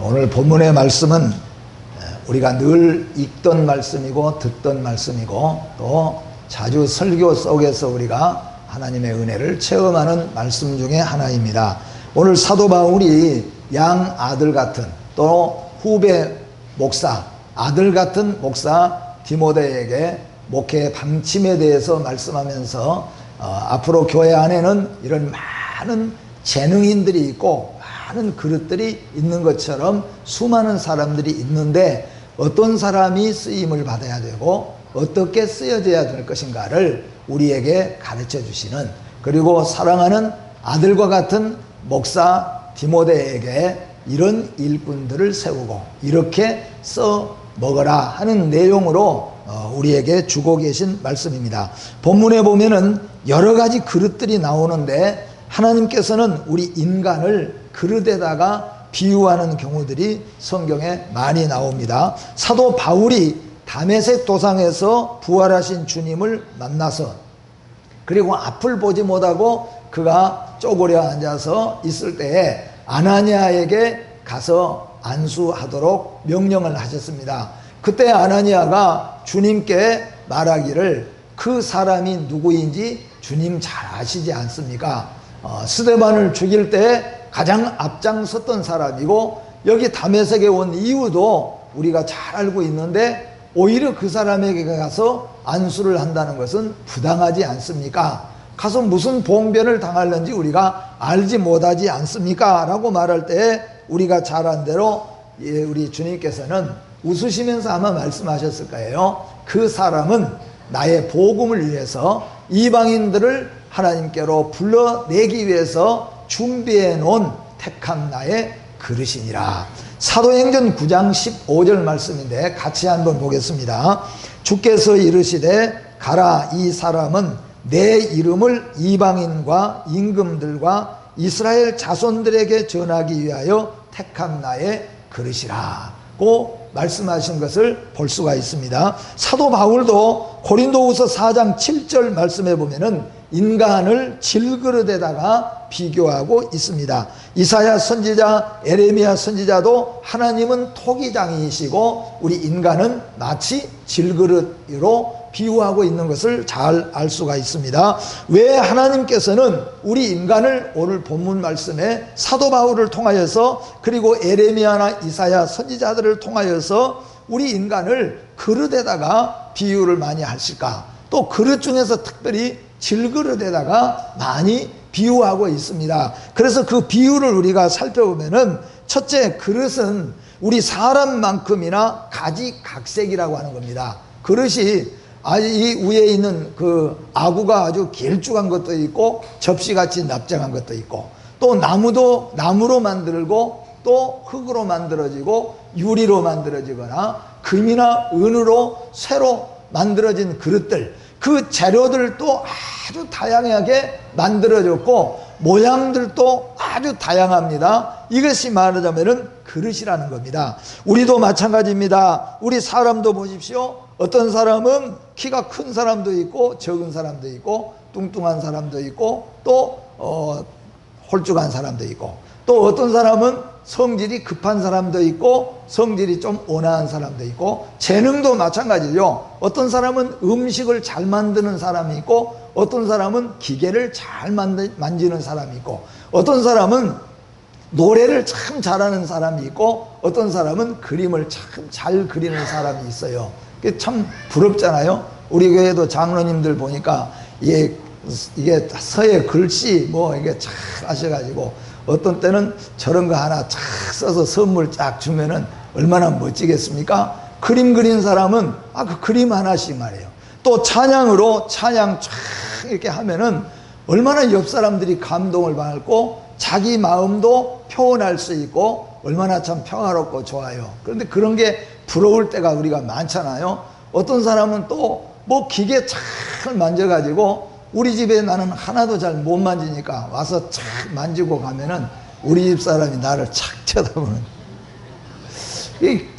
오늘 본문의 말씀은 우리가 늘 읽던 말씀이고 듣던 말씀이고 또 자주 설교 속에서 우리가 하나님의 은혜를 체험하는 말씀 중에 하나입니다. 오늘 사도 바울이 양 아들 같은 또 후배 목사, 아들 같은 목사 디모데에게 목회 방침에 대해서 말씀하면서 앞으로 교회 안에는 이런 많은 재능인들이 있고 많은 그릇들이 있는 것처럼 수많은 사람들이 있는데 어떤 사람이 쓰임을 받아야 되고 어떻게 쓰여져야 될 것인가를 우리에게 가르쳐 주시는, 그리고 사랑하는 아들과 같은 목사 디모데에게 이런 일꾼들을 세우고 이렇게 써 먹어라 하는 내용으로 우리에게 주고 계신 말씀입니다. 본문에 보면은 여러 가지 그릇들이 나오는데 하나님께서는 우리 인간을 그릇에다가 비유하는 경우들이 성경에 많이 나옵니다. 사도 바울이 다메섹 도상에서 부활하신 주님을 만나서 그리고 앞을 보지 못하고 그가 쪼그려 앉아서 있을 때에 아나니아에게 가서 안수하도록 명령을 하셨습니다. 그때 아나니아가 주님께 말하기를 그 사람이 누구인지 주님 잘 아시지 않습니까? 스데반을 죽일 때 가장 앞장섰던 사람이고 여기 다메섹에 온 이유도 우리가 잘 알고 있는데 오히려 그 사람에게 가서 안수를 한다는 것은 부당하지 않습니까? 가서 무슨 봉변을 당할는지 우리가 알지 못하지 않습니까? 라고 말할 때 우리가 잘 안 대로 우리 주님께서는 웃으시면서 아마 말씀하셨을 거예요. 그 사람은 나의 복음을 위해서 이방인들을 하나님께로 불러내기 위해서 준비해 놓은 택한 나의 그릇이니라. 사도행전 9장 15절 말씀인데 같이 한번 보겠습니다. 주께서 이르시되 가라, 이 사람은 내 이름을 이방인과 임금들과 이스라엘 자손들에게 전하기 위하여 택한 나의 그릇이라고 말씀하신 것을 볼 수가 있습니다. 사도 바울도 고린도후서 4장 7절 말씀에 보면은 인간을 질그릇에다가 비교하고 있습니다. 이사야 선지자, 에레미야 선지자도 하나님은 토기장이시고 우리 인간은 마치 질그릇으로 비유하고 있는 것을 잘 알 수가 있습니다. 왜 하나님께서는 우리 인간을 오늘 본문 말씀에 사도 바울을 통하여서 그리고 에레미야나 이사야 선지자들을 통하여서 우리 인간을 그릇에다가 비유를 많이 하실까? 또 그릇 중에서 특별히 질그릇에다가 많이 비유하고 있습니다. 그래서 그 비유를 우리가 살펴보면은 첫째, 그릇은 우리 사람만큼이나 가지각색이라고 하는 겁니다. 그릇이 이 위에 있는 그 아구가 아주 길쭉한 것도 있고 접시같이 납작한 것도 있고 또 나무도 나무로 만들고 또 흙으로 만들어지고 유리로 만들어지거나 금이나 은으로 쇠로 만들어진 그릇들, 그 재료들도 아주 다양하게 만들어졌고 모양들도 아주 다양합니다. 이것이 말하자면 그릇이라는 겁니다. 우리도 마찬가지입니다. 우리 사람도 보십시오. 어떤 사람은 키가 큰 사람도 있고 적은 사람도 있고 뚱뚱한 사람도 있고 또 홀쭉한 사람도 있고 또 어떤 사람은 성질이 급한 사람도 있고 성질이 좀 온화한 사람도 있고 재능도 마찬가지죠. 어떤 사람은 음식을 잘 만드는 사람이 있고 어떤 사람은 기계를 잘 만지는 사람이 있고 어떤 사람은 노래를 참 잘하는 사람이 있고 어떤 사람은 그림을 참 잘 그리는 사람이 있어요. 그게 참 부럽잖아요. 우리 교회도 장로님들 보니까 이게 서예 글씨 뭐 이게 참 하셔가지고 어떤 때는 저런 거 하나 쫙 써서 선물 쫙 주면은 얼마나 멋지겠습니까? 그림 그린 사람은 그 그림 하나씩 말이에요. 또 찬양으로 찬양 쫙 이렇게 하면은 얼마나 옆 사람들이 감동을 받고 자기 마음도 표현할 수 있고 얼마나 참 평화롭고 좋아요. 그런데 그런 게 부러울 때가 우리가 많잖아요. 어떤 사람은 또 뭐 기계 잘 만져가지고 우리 집에 나는 하나도 잘 못 만지니까 와서 착 만지고 가면은 우리 집 사람이 나를 착 쳐다보는,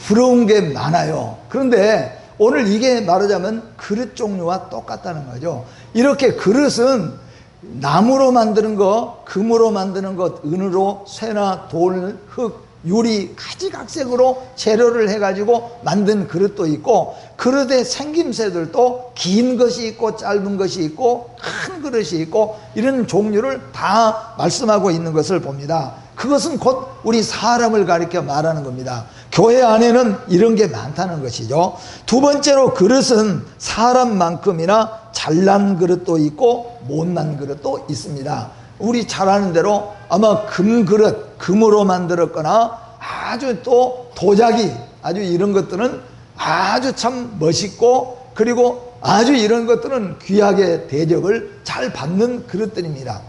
부러운 게 많아요. 그런데 오늘 이게 말하자면 그릇 종류와 똑같다는 거죠. 이렇게 그릇은 나무로 만드는 것, 금으로 만드는 것, 은으로 쇠나 돌, 흙, 유리 가지각색으로 재료를 해가지고 만든 그릇도 있고, 그릇의 생김새들도 긴 것이 있고 짧은 것이 있고 큰 그릇이 있고, 이런 종류를 다 말씀하고 있는 것을 봅니다. 그것은 곧 우리 사람을 가리켜 말하는 겁니다. 교회 안에는 이런 게 많다는 것이죠. 두 번째로, 그릇은 사람만큼이나 잘난 그릇도 있고 못난 그릇도 있습니다. 우리 잘 아는 대로 아마 금그릇, 금으로 만들었거나 아주 또 도자기, 아주 이런 것들은 아주 참 멋있고, 그리고 아주 이런 것들은 귀하게 대접을 잘 받는 그릇들입니다.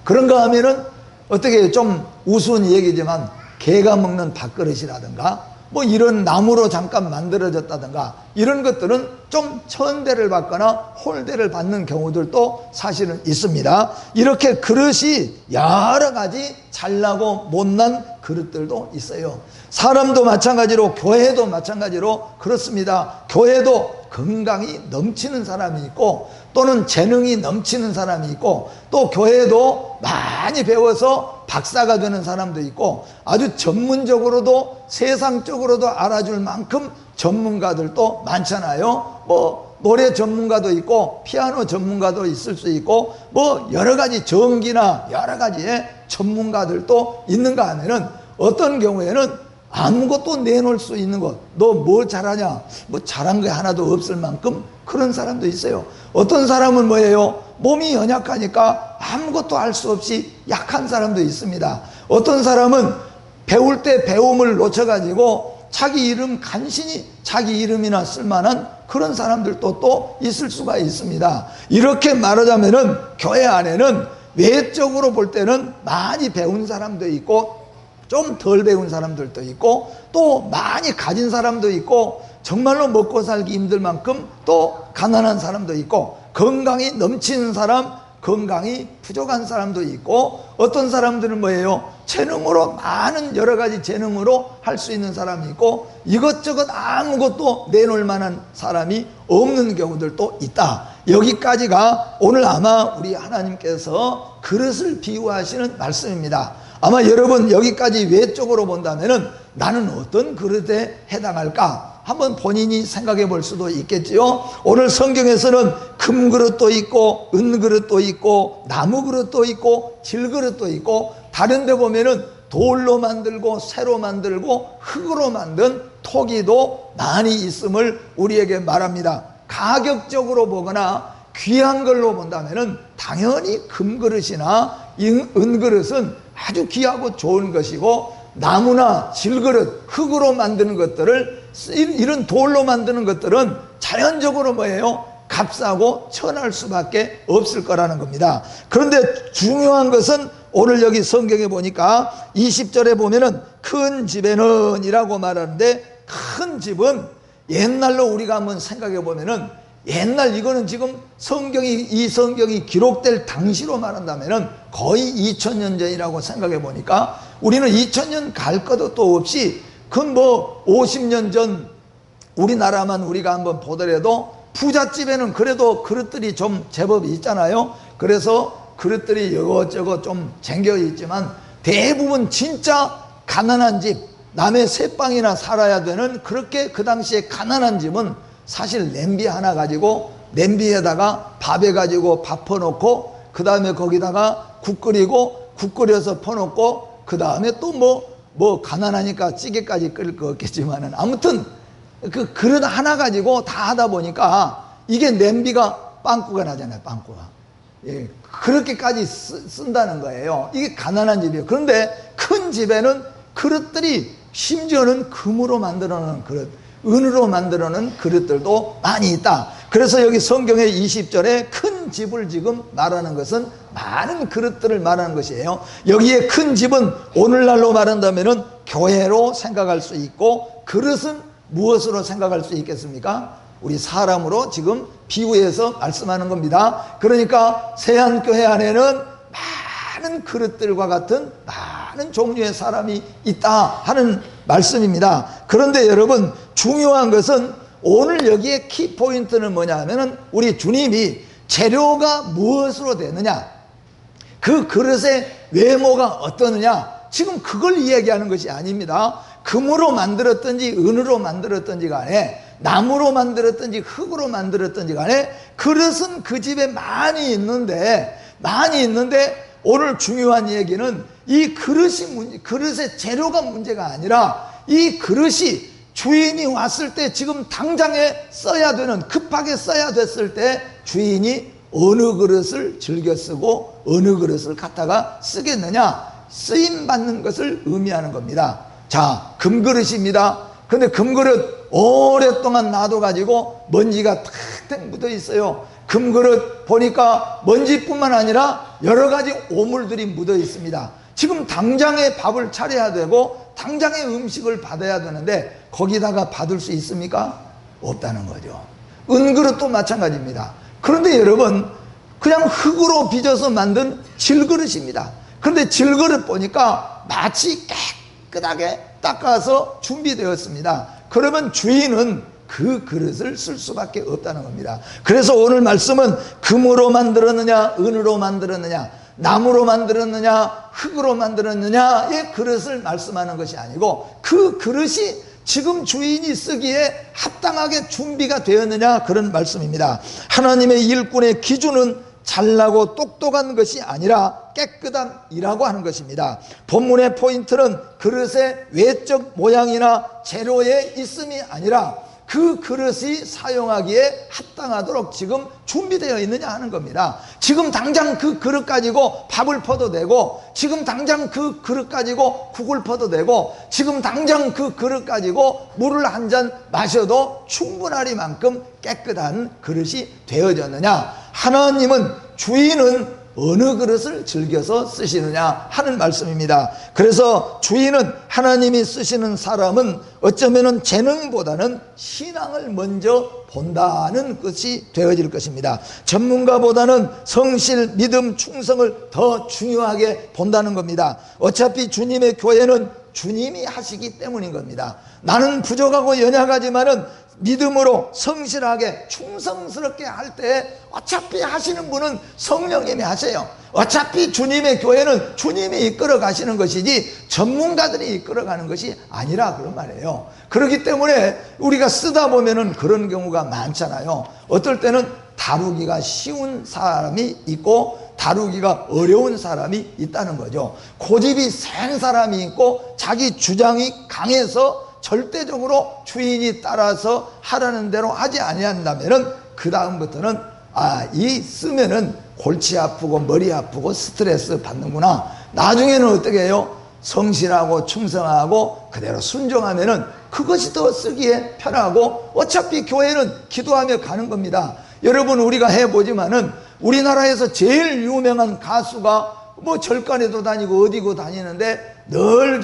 그런가 하면은 어떻게 좀 우스운 얘기지만 개가 먹는 밥그릇이라든가 뭐 이런 나무로 잠깐 만들어졌다든가 이런 것들은 좀 천대를 받거나 홀대를 받는 경우들도 사실은 있습니다. 이렇게 그릇이 여러 가지 잘나고 못난 그릇들도 있어요. 사람도 마찬가지로, 교회도 마찬가지로 그렇습니다. 교회도 건강이 넘치는 사람이 있고, 또는 재능이 넘치는 사람이 있고, 또 교회도 많이 배워서 박사가 되는 사람도 있고, 아주 전문적으로도 세상적으로도 알아줄 만큼 전문가들도 많잖아요. 뭐 노래 전문가도 있고 피아노 전문가도 있을 수 있고, 뭐 여러 가지 전기나 여러 가지의 전문가들도 있는가 하면은, 어떤 경우에는 아무것도 내놓을 수 있는 것, 너 뭐 잘하냐, 뭐 잘한 게 하나도 없을 만큼 그런 사람도 있어요. 어떤 사람은 뭐예요? 몸이 연약하니까 아무것도 할 수 없이 약한 사람도 있습니다. 어떤 사람은 배울 때 배움을 놓쳐가지고 자기 이름 간신히 자기 이름이나 쓸만한 그런 사람들도 또 있을 수가 있습니다. 이렇게 말하자면은 교회 안에는 외적으로 볼 때는 많이 배운 사람도 있고 좀 덜 배운 사람들도 있고, 또 많이 가진 사람도 있고, 정말로 먹고 살기 힘들 만큼 또 가난한 사람도 있고, 건강이 넘치는 사람, 건강이 부족한 사람도 있고, 어떤 사람들은 뭐예요? 재능으로, 많은 여러 가지 재능으로 할 수 있는 사람이 있고, 이것저것 아무것도 내놓을 만한 사람이 없는 경우들도 있다. 여기까지가 오늘 아마 우리 하나님께서 그릇을 비유하시는 말씀입니다. 아마 여러분 여기까지 외적으로 본다면은 나는 어떤 그릇에 해당할까? 한번 본인이 생각해 볼 수도 있겠지요. 오늘 성경에서는 금그릇도 있고 은그릇도 있고 나무그릇도 있고 질그릇도 있고, 다른 데 보면은 돌로 만들고 쇠로 만들고 흙으로 만든 토기도 많이 있음을 우리에게 말합니다. 가격적으로 보거나 귀한 걸로 본다면은 당연히 금그릇이나 은그릇은 아주 귀하고 좋은 것이고, 나무나 질그릇, 흙으로 만드는 것들을, 이런 돌로 만드는 것들은 자연적으로 뭐예요? 값싸고 천할 수밖에 없을 거라는 겁니다. 그런데 중요한 것은 오늘 여기 성경에 보니까 20절에 보면은 큰 집에는 이라고 말하는데, 큰 집은 옛날로 우리가 한번 생각해 보면은, 옛날, 이거는 지금 이 성경이 기록될 당시로 말한다면은 거의 2000년 전이라고 생각해 보니까, 우리는 2000년 갈 것도 또 없이 그건 뭐 50년 전 우리나라만 우리가 한번 보더라도 부잣집에는 그래도 그릇들이 좀 제법 있잖아요. 그래서 그릇들이 이것저것 좀 쟁겨 있지만, 대부분 진짜 가난한 집, 남의 새빵이나 살아야 되는 그렇게 그 당시에 가난한 집은 사실 냄비 하나 가지고, 냄비에다가 밥해 가지고 밥 퍼놓고, 그 다음에 거기다가 국 끓이고, 국 끓여서 퍼놓고, 그 다음에 또 뭐 가난하니까 찌개까지 끓일 거 없겠지만은, 아무튼 그 그릇 하나 가지고 다 하다 보니까 이게 냄비가 빵꾸가 나잖아요. 빵꾸가. 예, 그렇게까지 쓴다는 거예요. 이게 가난한 집이에요. 그런데 큰 집에는 그릇들이, 심지어는 금으로 만들어 놓은 그릇, 은으로 만들어 놓은 그릇들도 많이 있다. 그래서 여기 성경의 20절에 큰 집을 지금 말하는 것은 많은 그릇들을 말하는 것이에요. 여기에 큰 집은 오늘날로 말한다면 교회로 생각할 수 있고, 그릇은 무엇으로 생각할 수 있겠습니까? 우리 사람으로 지금 비유해서 말씀하는 겁니다. 그러니까 세안교회 안에는 많은 그릇들과 같은 많은 종류의 사람이 있다 하는 말씀입니다. 그런데 여러분, 중요한 것은 오늘 여기에 키포인트는 뭐냐 하면은, 우리 주님이 재료가 무엇으로 되느냐, 그 그릇의 외모가 어떠느냐, 지금 그걸 이야기하는 것이 아닙니다. 금으로 만들었든지 은으로 만들었든지 간에, 나무로 만들었든지 흙으로 만들었든지 간에 그릇은 그 집에 많이 있는데 오늘 중요한 얘기는 이 그릇의 재료가 문제가 아니라 이 그릇이 주인이 왔을 때 지금 당장에 써야 되는, 급하게 써야 됐을 때 주인이 어느 그릇을 즐겨 쓰고 어느 그릇을 갖다가 쓰겠느냐, 쓰임받는 것을 의미하는 겁니다. 자, 금그릇입니다. 근데 금그릇 오랫동안 놔둬가지고 먼지가 탁탁 묻어 있어요. 금그릇 보니까 먼지뿐만 아니라 여러 가지 오물들이 묻어 있습니다. 지금 당장에 밥을 차려야 되고 당장에 음식을 받아야 되는데 거기다가 받을 수 있습니까? 없다는 거죠. 은그릇도 마찬가지입니다. 그런데 여러분, 그냥 흙으로 빚어서 만든 질그릇입니다. 그런데 질그릇 보니까 마치 깨끗하게 닦아서 준비되었습니다. 그러면 주인은 그 그릇을 쓸 수밖에 없다는 겁니다. 그래서 오늘 말씀은 금으로 만들었느냐, 은으로 만들었느냐, 나무로 만들었느냐, 흙으로 만들었느냐의 그릇을 말씀하는 것이 아니고 그 그릇이 지금 주인이 쓰기에 합당하게 준비가 되었느냐, 그런 말씀입니다. 하나님의 일꾼의 기준은 잘나고 똑똑한 것이 아니라 깨끗함이라고 하는 것입니다. 본문의 포인트는 그릇의 외적 모양이나 재료에 있음이 아니라 그 그릇이 사용하기에 합당하도록 지금 준비되어 있느냐 하는 겁니다. 지금 당장 그 그릇 가지고 밥을 퍼도 되고, 지금 당장 그 그릇 가지고 국을 퍼도 되고, 지금 당장 그 그릇 가지고 물을 한 잔 마셔도 충분하리만큼 깨끗한 그릇이 되어졌느냐. 하나님은, 주인은 어느 그릇을 즐겨서 쓰시느냐 하는 말씀입니다. 그래서 주인은, 하나님이 쓰시는 사람은 어쩌면 재능보다는 신앙을 먼저 본다는 것이 되어질 것입니다. 전문가보다는 성실, 믿음, 충성을 더 중요하게 본다는 겁니다. 어차피 주님의 교회는 주님이 하시기 때문인 겁니다. 나는 부족하고 연약하지만은 믿음으로 성실하게 충성스럽게 할 때 어차피 하시는 분은 성령님이 하세요. 어차피 주님의 교회는 주님이 이끌어 가시는 것이지 전문가들이 이끌어 가는 것이 아니라, 그런 말이에요. 그렇기 때문에 우리가 쓰다 보면은 그런 경우가 많잖아요. 어떨 때는 다루기가 쉬운 사람이 있고 다루기가 어려운 사람이 있다는 거죠. 고집이 센 사람이 있고 자기 주장이 강해서 절대적으로 주인이 따라서 하라는 대로 하지 아니한다면은 그 다음부터는 이 쓰면은 골치 아프고 머리 아프고 스트레스 받는구나. 나중에는 어떻게 해요? 성실하고 충성하고 그대로 순종하면은 그것이 더 쓰기에 편하고, 어차피 교회는 기도하며 가는 겁니다. 여러분, 우리가 해보지만은 우리나라에서 제일 유명한 가수가 뭐 절간에도 다니고 어디고 다니는데 늘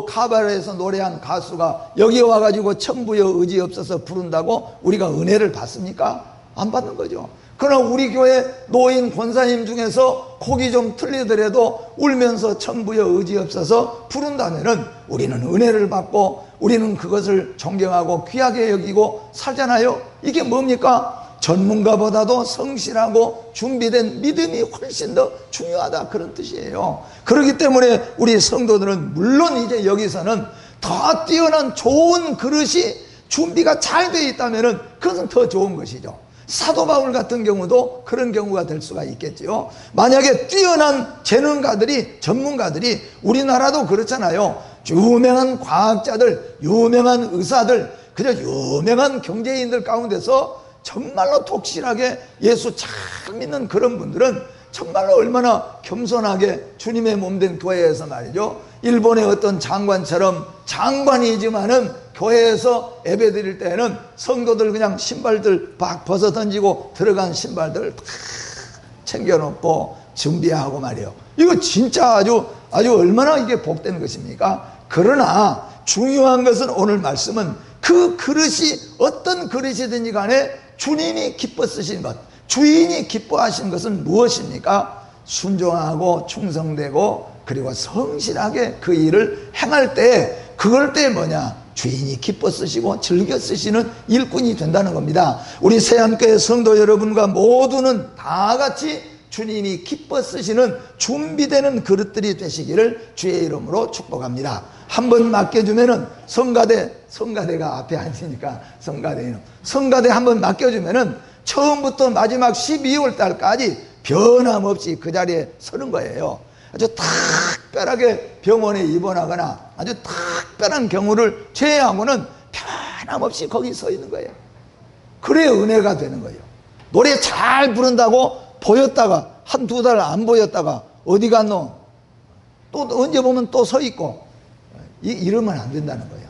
카바레에서 노래한 가수가 여기 와가지고 천부여 의지 없어서 부른다고 우리가 은혜를 받습니까? 안 받는 거죠. 그러나 우리 교회 노인 권사님 중에서 곡이 좀 틀리더라도 울면서 천부여 의지 없어서 부른다면은 우리는 은혜를 받고 우리는 그것을 존경하고 귀하게 여기고 살잖아요. 이게 뭡니까? 전문가보다도 성실하고 준비된 믿음이 훨씬 더 중요하다, 그런 뜻이에요. 그렇기 때문에 우리 성도들은 물론 이제 여기서는 더 뛰어난 좋은 그릇이 준비가 잘 되어 있다면 그것은 더 좋은 것이죠. 사도 바울 같은 경우도 그런 경우가 될 수가 있겠죠. 만약에 뛰어난 재능가들이, 전문가들이, 우리나라도 그렇잖아요. 유명한 과학자들, 유명한 의사들, 그저 유명한 경제인들 가운데서 정말로 독실하게 예수 잘 믿는 그런 분들은 정말로 얼마나 겸손하게 주님의 몸된 교회에서 말이죠, 일본의 어떤 장관처럼 장관이지만은 교회에서 예배 드릴 때는 성도들 그냥 신발들 막 벗어 던지고 들어간 신발들 다 챙겨놓고 준비하고 말이에요. 이거 진짜 아주 얼마나 이게 복된 것입니까? 그러나 중요한 것은, 오늘 말씀은 그 그릇이 어떤 그릇이든지 간에 주님이 기뻐 쓰신 것, 주인이 기뻐하신 것은 무엇입니까? 순종하고 충성되고 그리고 성실하게 그 일을 행할 때, 그럴 때 뭐냐? 주인이 기뻐 쓰시고 즐겨 쓰시는 일꾼이 된다는 겁니다. 우리 세안교회 성도 여러분과 모두는 다 같이 주님이 기뻐 쓰시는 준비되는 그릇들이 되시기를 주의 이름으로 축복합니다. 한번 맡겨주면은 성가대가 앞에 앉으니까 성가대 한번 맡겨주면은 처음부터 마지막 12월 달까지 변함없이 그 자리에 서는 거예요. 아주 특별하게 병원에 입원하거나 아주 특별한 경우를 제외하고는 변함없이 거기 서 있는 거예요. 그래야 은혜가 되는 거예요. 노래 잘 부른다고 보였다가 한두 달 안 보였다가 어디 갔노? 또 언제 보면 또 서 있고 이러면 안 된다는 거예요.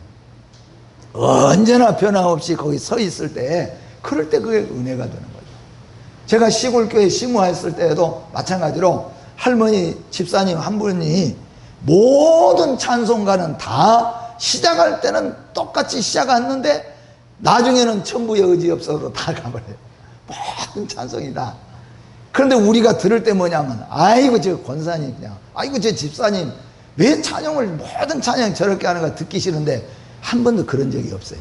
언제나 변함없이 거기 서 있을 때, 그럴 때 그게 은혜가 되는 거죠. 제가 시골교회 심우했을 때에도 마찬가지로 할머니 집사님 한 분이 모든 찬송가는 다 시작할 때는 똑같이 시작했는데 나중에는 천부 여지없어로 다 가버려요. 모든 찬송이 다. 그런데 우리가 들을 때 뭐냐면, 아이고 저 권사님, 그냥 아이고 저 집사님 왜 찬양을 모든 찬양 저렇게 하는가 듣기 싫은데 한 번도 그런 적이 없어요.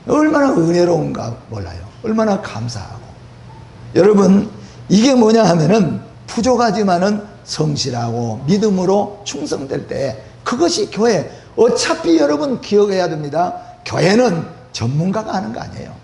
얼마나 은혜로운가 몰라요. 얼마나 감사하고. 여러분, 이게 뭐냐 하면은 부족하지만은 성실하고 믿음으로 충성될 때, 그것이 교회. 어차피 여러분 기억해야 됩니다. 교회는 전문가가 하는 거 아니에요.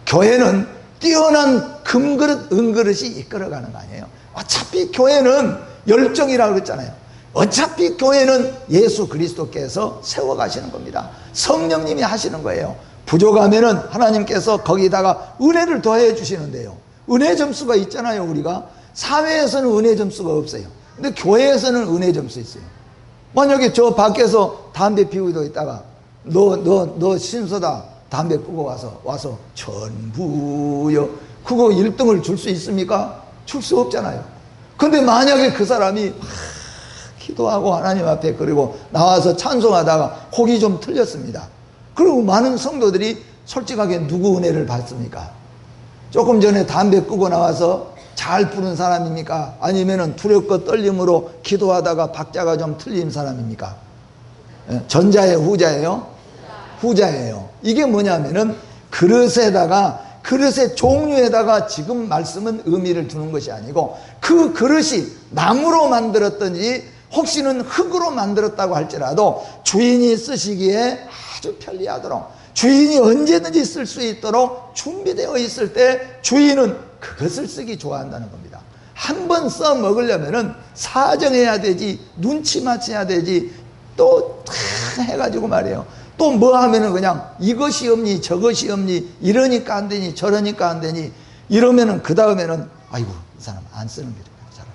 교회는 뛰어난 금그릇 은그릇이 이끌어가는 거 아니에요. 어차피 교회는 열정이라고 그랬잖아요. 어차피 교회는 예수 그리스도께서 세워가시는 겁니다. 성령님이 하시는 거예요. 부족하면은 하나님께서 거기다가 은혜를 더해 주시는데요. 은혜 점수가 있잖아요. 우리가 사회에서는 은혜 점수가 없어요. 근데 교회에서는 은혜 점수 있어요. 만약에 저 밖에서 담배 피우고 있다가 너 신서다 담배 끄고 와서 전부여 그거 1등을 줄 수 있습니까? 줄 수 없잖아요. 근데 만약에 그 사람이 기도하고 하나님 앞에 그리고 나와서 찬송하다가 곡이 좀 틀렸습니다. 그리고 많은 성도들이 솔직하게 누구 은혜를 받습니까? 조금 전에 담배 끄고 나와서 잘 부른 사람입니까? 아니면은 두렵고 떨림으로 기도하다가 박자가 좀 틀린 사람입니까? 전자예요, 후자예요? 후자예요. 이게 뭐냐면은 그릇의 종류에다가 지금 말씀은 의미를 두는 것이 아니고, 그 그릇이 나무로 만들었든지 혹시는 흑으로 만들었다고 할지라도 주인이 쓰시기에 아주 편리하도록, 주인이 언제든지 쓸 수 있도록 준비되어 있을 때 주인은 그것을 쓰기 좋아한다는 겁니다. 한 번 써 먹으려면은 사정해야 되지, 눈치 맞춰야 되지, 또 다 해가지고 말이에요. 또 뭐 하면은 그냥 이것이 없니 저것이 없니, 이러니까 안 되니 저러니까 안 되니 이러면은 그 다음에는 아이고 이 사람 안 쓰는 게 좋아요.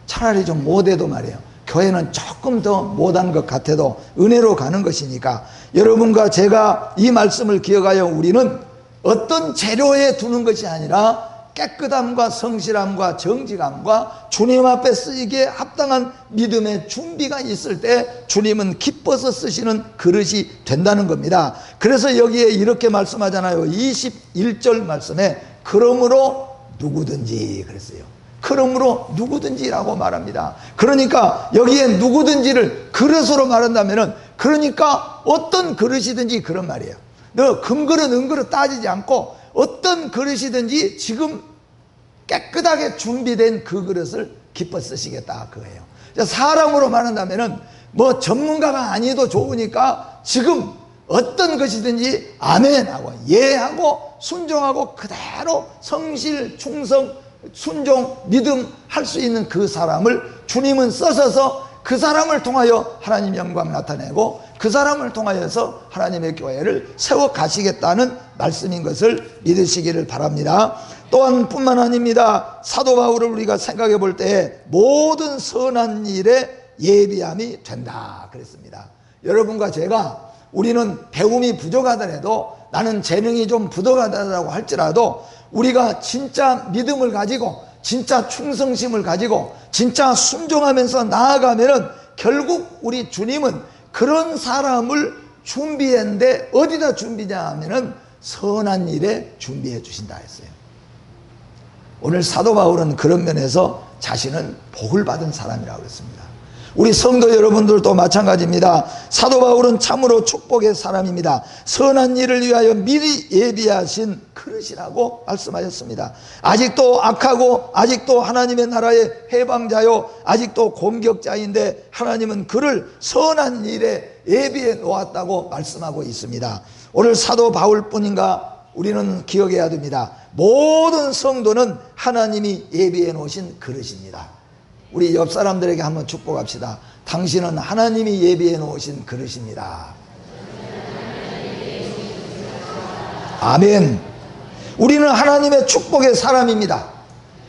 차라리 좀 못해도 말이에요. 교회는 조금 더 못한 것 같아도 은혜로 가는 것이니까, 여러분과 제가 이 말씀을 기억하여 우리는 어떤 재료에 두는 것이 아니라 깨끗함과 성실함과 정직함과 주님 앞에 쓰이기에 합당한 믿음의 준비가 있을 때 주님은 기뻐서 쓰시는 그릇이 된다는 겁니다. 그래서 여기에 이렇게 말씀하잖아요. 21절 말씀에 그러므로 누구든지 그랬어요. 그러므로 누구든지라고 말합니다. 그러니까 여기에 누구든지를 그릇으로 말한다면은, 그러니까 어떤 그릇이든지 그런 말이에요. 너 금그릇 은그릇 따지지 않고 어떤 그릇이든지 지금 깨끗하게 준비된 그 그릇을 기뻐 쓰시겠다 그거예요. 사람으로 말한다면은 뭐 전문가가 아니도 좋으니까 지금 어떤 것이든지 아멘하고 예하고 순종하고 그대로 성실 충성 순종 믿음 할 수 있는 그 사람을 주님은 써서 그 사람을 통하여 하나님 영광 나타내고 그 사람을 통하여서 하나님의 교회를 세워 가시겠다는 말씀인 것을 믿으시기를 바랍니다. 또한 뿐만 아닙니다. 사도 바울을 우리가 생각해 볼 때 모든 선한 일에 예비함이 된다 그랬습니다. 여러분과 제가, 우리는 배움이 부족하더라도, 나는 재능이 좀 부족하다고 할지라도 우리가 진짜 믿음을 가지고 진짜 충성심을 가지고 진짜 순종하면서 나아가면은 결국 우리 주님은 그런 사람을 준비했는데 어디다 준비냐 하면은 선한 일에 준비해 주신다 했어요. 오늘 사도 바울은 그런 면에서 자신은 복을 받은 사람이라고 그랬습니다. 우리 성도 여러분들도 마찬가지입니다. 사도 바울은 참으로 축복의 사람입니다. 선한 일을 위하여 미리 예비하신 그릇이라고 말씀하셨습니다. 아직도 악하고 아직도 하나님의 나라의 해방자요, 아직도 공격자인데 하나님은 그를 선한 일에 예비해 놓았다고 말씀하고 있습니다. 오늘 사도 바울뿐인가 우리는 기억해야 됩니다. 모든 성도는 하나님이 예비해 놓으신 그릇입니다. 우리 옆 사람들에게 한번 축복합시다. 당신은 하나님이 예비해 놓으신 그릇입니다. 아멘. 우리는 하나님의 축복의 사람입니다.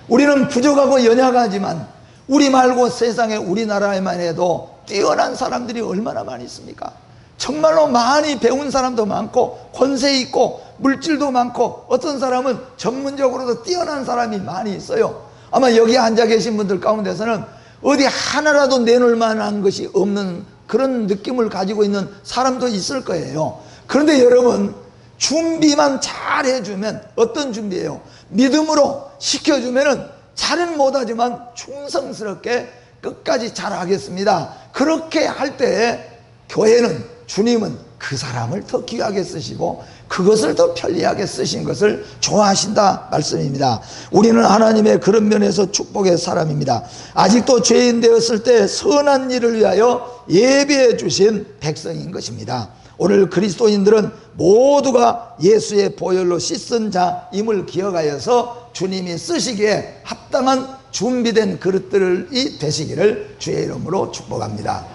우리는 부족하고 연약하지만 우리 말고 세상에 우리나라에만 해도 뛰어난 사람들이 얼마나 많이 있습니까? 정말로 많이 배운 사람도 많고 권세 있고 물질도 많고 어떤 사람은 전문적으로도 뛰어난 사람이 많이 있어요. 아마 여기 앉아 계신 분들 가운데서는 어디 하나라도 내놓을 만한 것이 없는 그런 느낌을 가지고 있는 사람도 있을 거예요. 그런데 여러분, 준비만 잘 해주면, 어떤 준비예요? 믿음으로 시켜주면은 잘은 못하지만 충성스럽게 끝까지 잘 하겠습니다. 그렇게 할 때 교회는, 주님은 그 사람을 더 귀하게 쓰시고 그것을 더 편리하게 쓰신 것을 좋아하신다 말씀입니다. 우리는 하나님의 그런 면에서 축복의 사람입니다. 아직도 죄인 되었을 때 선한 일을 위하여 예비해 주신 백성인 것입니다. 오늘 그리스도인들은 모두가 예수의 보혈로 씻은 자임을 기억하여서 주님이 쓰시기에 합당한 준비된 그릇들이 되시기를 주의 이름으로 축복합니다.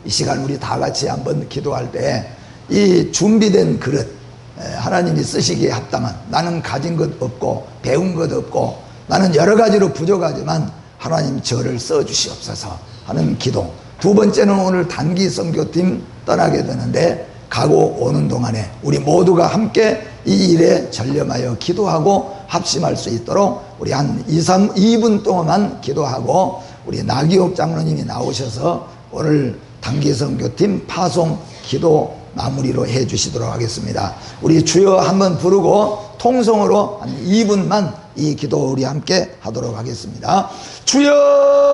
이 시간 우리 다 같이 한번 기도할 때 이 준비된 그릇, 하나님이 쓰시기에 합당한, 나는 가진 것 없고 배운 것 없고 나는 여러 가지로 부족하지만 하나님 저를 써주시옵소서 하는 기도. 두 번째는 오늘 단기 선교팀 떠나게 되는데 가고 오는 동안에 우리 모두가 함께 이 일에 전념하여 기도하고 합심할 수 있도록 우리 한 2분 동안만 기도하고 우리 나기옥 장로님이 나오셔서 오늘 단기 선교팀 파송 기도 마무리로 해 주시도록 하겠습니다. 우리 주여 한번 부르고 통성으로 한 2분만 이 기도 우리 함께 하도록 하겠습니다. 주여.